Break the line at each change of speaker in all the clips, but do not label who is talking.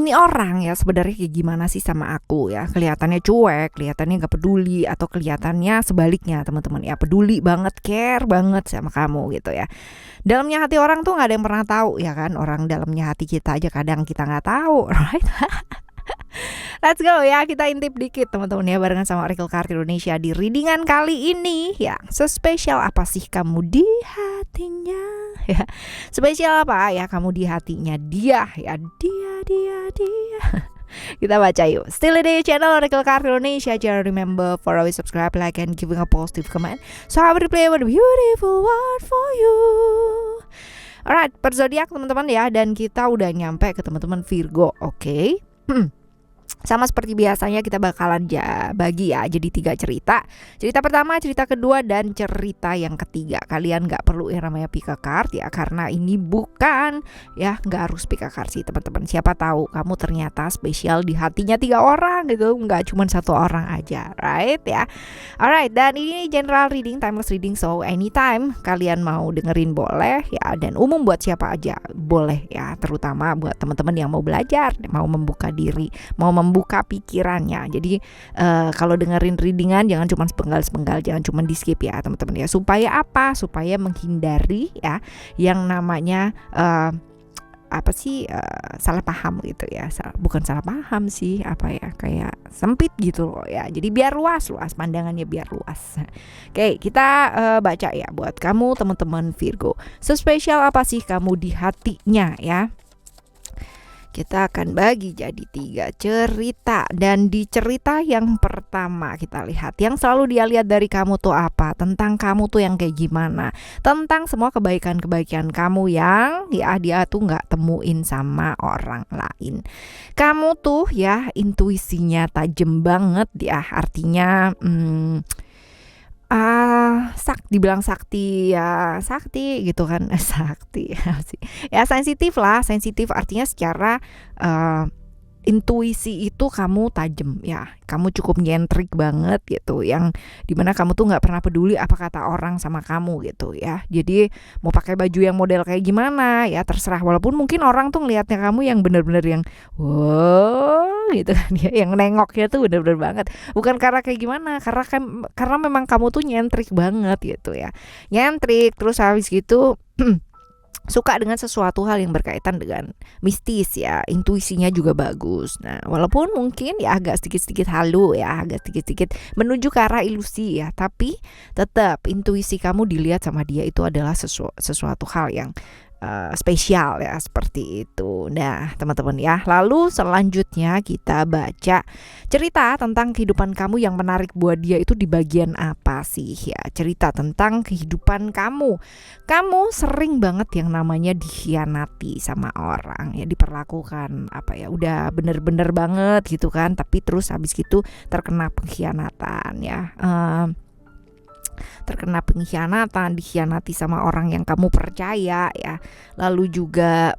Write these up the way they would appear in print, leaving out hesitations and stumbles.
ini orang ya sebenarnya kayak gimana sih sama aku ya. Kelihatannya cuek, kelihatannya gak peduli, atau kelihatannya sebaliknya teman-teman ya, peduli banget, care banget sama kamu gitu ya. Dalamnya hati orang tuh gak ada yang pernah tahu ya kan. Orang dalamnya hati kita aja kadang kita gak tahu, right? Let's go ya, kita intip dikit teman-teman ya, barengan sama Oracle Card Indonesia di readingan kali ini ya. Sespesial apa sih kamu di hatinya ya? Spesial apa ya kamu di hatinya dia ya? Dia. Kita baca yuk. Still di channel Oracle Card Indonesia. Jangan remember for always subscribe, like, and giving a positive comment. So I will play with a beautiful word for you. Alright, per zodiak teman-teman ya. Dan kita udah nyampe ke teman-teman Virgo. Oke. Sama seperti biasanya kita bakalan bagi ya jadi 3 cerita. Cerita pertama, cerita kedua, dan cerita yang ketiga. Kalian gak perlu yang namanya pick a card ya, karena ini bukan ya, gak harus pick a card sih teman-teman. Siapa tahu kamu ternyata spesial di hatinya 3 orang gitu, gak cuma 1 orang aja, right ya. Alright, dan ini general reading, timeless reading, so anytime kalian mau dengerin boleh ya, dan umum buat siapa aja boleh ya, terutama buat teman-teman yang mau belajar, mau membuka diri, mau membuka pikirannya. Jadi kalau dengerin readingan jangan cuma sepenggal-sepenggal, jangan cuma di skip ya teman-teman ya. Supaya apa? Supaya menghindari ya yang namanya salah paham gitu ya. Bukan salah paham sih, apa ya, kayak sempit gitu loh ya. Jadi biar luas pandangannya, biar luas. Oke, kita baca ya buat kamu teman-teman Virgo. Spesial apa sih kamu di hatinya ya? Kita akan bagi jadi 3 cerita. Dan di cerita yang pertama kita lihat, yang selalu dia lihat dari kamu tuh apa, tentang kamu tuh yang kayak gimana, tentang semua kebaikan-kebaikan kamu yang ya dia tuh gak temuin sama orang lain. Kamu tuh ya intuisinya tajam banget ya, artinya dibilang sakti ya, sakti gitu kan, sakti ya, sensitif lah, sensitif artinya secara intuisi itu kamu tajam ya, kamu cukup nyentrik banget gitu, yang dimana kamu tuh nggak pernah peduli apa kata orang sama kamu gitu ya. Jadi mau pakai baju yang model kayak gimana ya terserah, walaupun mungkin orang tuh ngelihatnya kamu yang bener-bener yang wow gitu kan ya, yang nengoknya tuh bener-bener banget, bukan karena kayak gimana, karena memang kamu tuh nyentrik banget gitu ya, nyentrik. Terus habis gitu suka dengan sesuatu hal yang berkaitan dengan mistis ya, intuisinya juga bagus. Nah, walaupun mungkin ya agak sedikit-sedikit halu ya, agak sedikit-sedikit menuju ke arah ilusi ya, tapi tetap intuisi kamu dilihat sama dia itu adalah sesuatu hal yang spesial ya, seperti itu. Nah teman-teman ya, lalu selanjutnya kita baca cerita tentang kehidupan kamu yang menarik buat dia itu di bagian apa sih ya. Cerita tentang kehidupan kamu sering banget yang namanya dikhianati sama orang ya, diperlakukan apa ya, udah bener-bener banget gitu kan, tapi terus habis gitu terkena pengkhianatan ya, dikhianati sama orang yang kamu percaya ya, lalu juga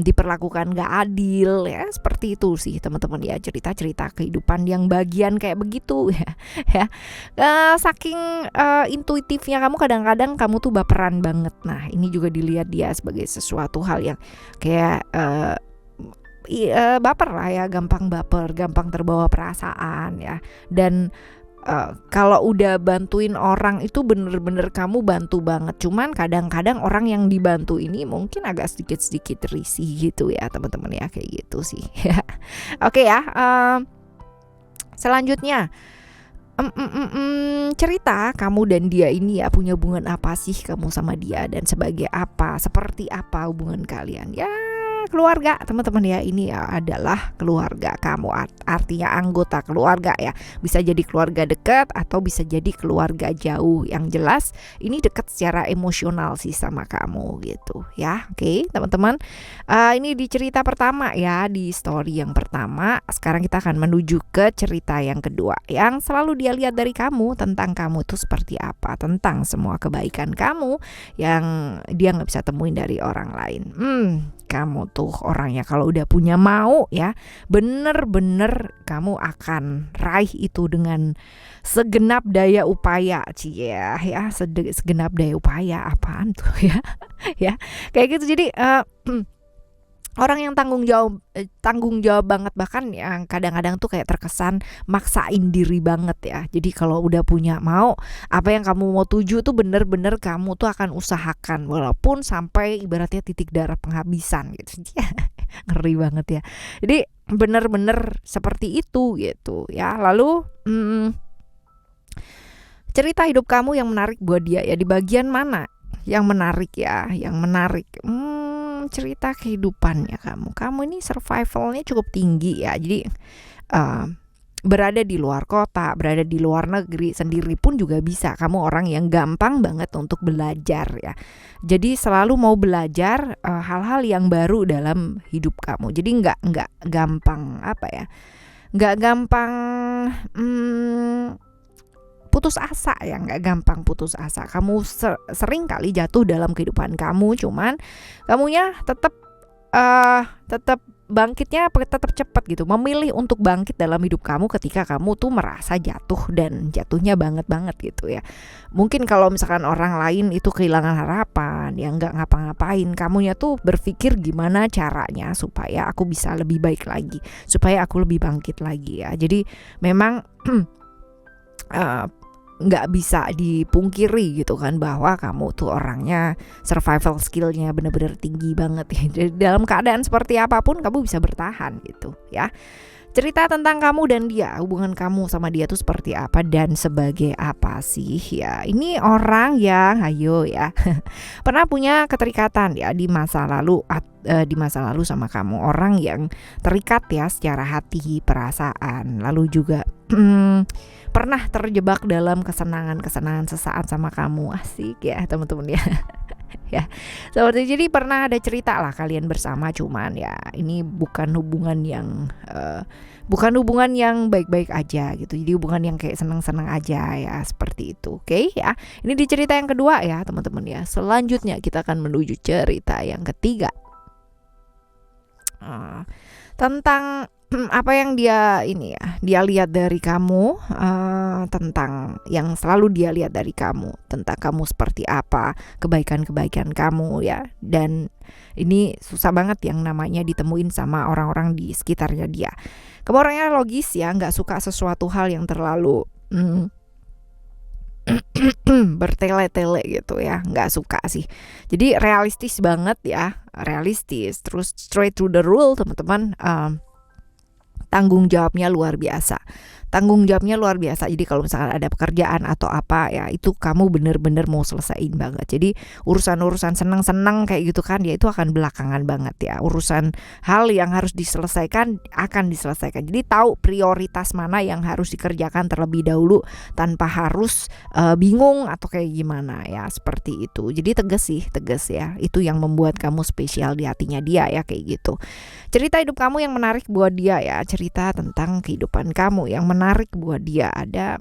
diperlakukan gak adil ya, seperti itu sih teman-teman ya, cerita-cerita kehidupan yang bagian kayak begitu ya. Saking intuitifnya kamu, kadang-kadang kamu tuh baperan banget. Nah ini juga dilihat dia sebagai sesuatu hal yang kayak baper lah ya, gampang baper, gampang terbawa perasaan ya. Dan kalau udah bantuin orang itu bener-bener kamu bantu banget, cuman kadang-kadang orang yang dibantu ini mungkin agak sedikit-sedikit risih gitu ya teman-teman ya, kayak gitu sih ya. Oke ya, selanjutnya cerita kamu dan dia ini ya, punya hubungan apa sih kamu sama dia, dan sebagai apa, seperti apa hubungan kalian ya. Keluarga teman-teman ya, ini adalah keluarga kamu, artinya anggota keluarga ya, bisa jadi keluarga dekat atau bisa jadi keluarga jauh. Yang jelas ini dekat secara emosional sih sama kamu gitu ya. Oke teman-teman, ini di cerita pertama ya, di story yang pertama. Sekarang kita akan menuju ke cerita yang kedua, yang selalu dia lihat dari kamu, tentang kamu itu seperti apa, tentang semua kebaikan kamu yang dia nggak bisa temuin dari orang lain. Kamu tuh orangnya kalau udah punya mau ya, bener-bener kamu akan raih itu dengan segenap daya upaya. Segenap daya upaya apaan tuh ya ya kayak gitu. Jadi Orang yang tanggung jawab banget, bahkan yang kadang-kadang tuh kayak terkesan maksain diri banget ya. Jadi kalau udah punya mau, apa yang kamu mau tuju tuh bener-bener kamu tuh akan usahakan walaupun sampai ibaratnya titik darah penghabisan gitu. Ngeri banget ya. Jadi bener-bener seperti itu gitu ya. Lalu cerita hidup kamu yang menarik buat dia ya, di bagian mana yang menarik ya, yang menarik. Cerita kehidupannya kamu. Kamu ini survivalnya cukup tinggi ya. Jadi berada di luar kota, berada di luar negeri sendiri pun juga bisa. Kamu orang yang gampang banget untuk belajar ya. Jadi selalu mau belajar hal-hal yang baru dalam hidup kamu. Jadi nggak gampang apa ya? Nggak gampang putus asa ya, nggak gampang putus asa. Kamu sering kali jatuh dalam kehidupan kamu, cuman kamunya tetap bangkitnya tetap cepat gitu. Memilih untuk bangkit dalam hidup kamu ketika kamu tuh merasa jatuh dan jatuhnya banget gitu ya. Mungkin kalau misalkan orang lain itu kehilangan harapan, ya nggak ngapa-ngapain, kamunya tuh berpikir gimana caranya supaya aku bisa lebih baik lagi, supaya aku lebih bangkit lagi ya. Jadi memang nggak bisa dipungkiri gitu kan bahwa kamu tuh orangnya survival skillnya bener-bener tinggi banget ya. Jadi dalam keadaan seperti apapun kamu bisa bertahan gitu ya. Cerita tentang kamu dan dia, hubungan kamu sama dia tuh seperti apa dan sebagai apa sih ya. Ini orang yang ayo ya pernah punya keterikatan ya di masa lalu sama kamu. Orang yang terikat ya secara hati, perasaan, lalu juga pernah terjebak dalam kesenangan sesaat sama kamu. Asik ya teman-teman ya. Ya, seperti jadi pernah ada cerita lah kalian bersama, cuman ya ini bukan hubungan yang baik-baik aja gitu. Jadi hubungan yang kayak seneng-seneng aja ya, seperti itu. Oke ya. Ini di cerita yang kedua ya teman-teman ya. Selanjutnya kita akan menuju cerita yang ketiga. Tentang apa yang dia lihat dari kamu, tentang yang selalu dia lihat dari kamu, tentang kamu seperti apa, kebaikan-kebaikan kamu ya. Dan ini susah banget yang namanya ditemuin sama orang-orang di sekitarnya dia. Kamu orangnya logis ya, nggak suka sesuatu hal yang terlalu bertele-tele gitu ya, nggak suka sih. Jadi realistis banget ya, terus straight to the rule teman-teman. Tanggung jawabnya luar biasa. Jadi kalau misalkan ada pekerjaan atau apa ya, itu kamu bener-bener mau selesaiin banget. Jadi urusan-urusan seneng-seneng kayak gitu kan, ya itu akan belakangan banget ya. Urusan hal yang harus diselesaikan akan diselesaikan. Jadi tahu prioritas mana yang harus dikerjakan terlebih dahulu tanpa harus bingung atau kayak gimana ya, seperti itu. Jadi tegas ya. Itu yang membuat kamu spesial di hatinya dia ya, kayak gitu. Cerita hidup kamu yang menarik buat dia ya, cerita tentang kehidupan kamu yang menarik buat dia. Ada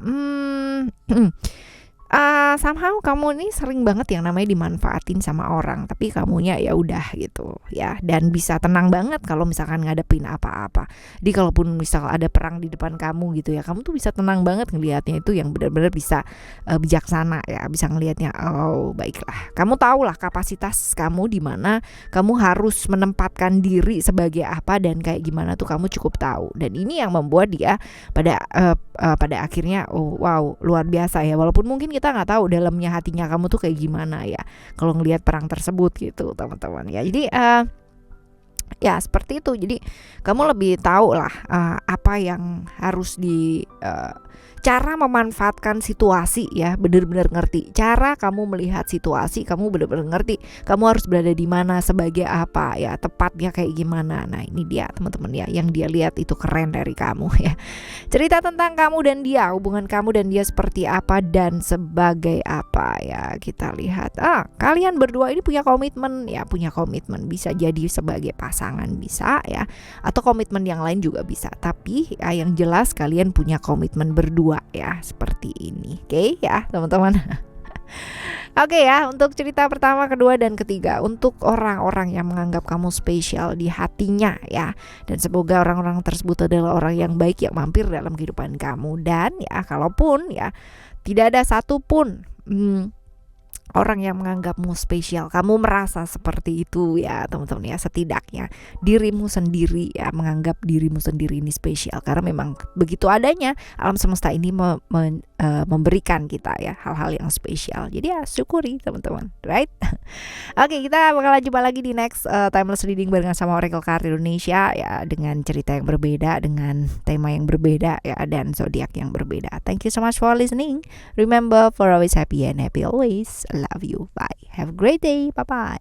somehow kamu ini sering banget yang namanya dimanfaatin sama orang, tapi kamunya ya udah gitu ya, dan bisa tenang banget kalau misalkan ngadepin apa-apa. Jadi kalaupun misal ada perang di depan kamu gitu ya, kamu tuh bisa tenang banget ngelihatnya, itu yang benar-benar bisa bijaksana ya, bisa ngelihatnya. Oh baiklah, kamu tahulah kapasitas kamu di mana, kamu harus menempatkan diri sebagai apa dan kayak gimana tuh kamu cukup tahu. Dan ini yang membuat dia pada akhirnya oh wow luar biasa ya, walaupun mungkin kita nggak tahu dalamnya hatinya kamu tuh kayak gimana ya kalau ngelihat perang tersebut gitu teman-teman ya. Jadi ya seperti itu. Jadi kamu lebih tahu lah apa yang harus cara memanfaatkan situasi ya, benar-benar ngerti cara kamu melihat situasi, kamu benar-benar ngerti kamu harus berada di mana sebagai apa ya, tepatnya kayak gimana. Nah ini dia teman-teman ya, yang dia lihat itu keren dari kamu ya. Cerita tentang kamu dan dia, hubungan kamu dan dia seperti apa dan sebagai apa ya. Kita lihat kalian berdua ini punya komitmen ya, bisa jadi sebagai pasangan bisa ya, atau komitmen yang lain juga bisa, tapi ya, yang jelas kalian punya komitmen berdua ya, seperti ini. Oke ya teman-teman. Oke ya, untuk cerita pertama, kedua, dan ketiga, untuk orang-orang yang menganggap kamu spesial di hatinya ya, dan semoga orang-orang tersebut adalah orang yang baik yang mampir dalam kehidupan kamu. Dan ya kalaupun ya tidak ada satupun orang yang menganggapmu spesial. Kamu merasa seperti itu ya teman-teman ya, setidaknya dirimu sendiri ya, menganggap dirimu sendiri ini spesial, karena memang begitu adanya alam semesta ini memberikan kita ya hal-hal yang spesial. Jadi ya syukuri teman-teman, right? Oke, kita bakal jumpa lagi di next Timeless Reading barengan sama Oracle Card Indonesia ya, dengan cerita yang berbeda, dengan tema yang berbeda ya, dan zodiak yang berbeda. Thank you so much for listening. Remember, for always happy and happy always. Love you. Bye. Have a great day. Bye bye.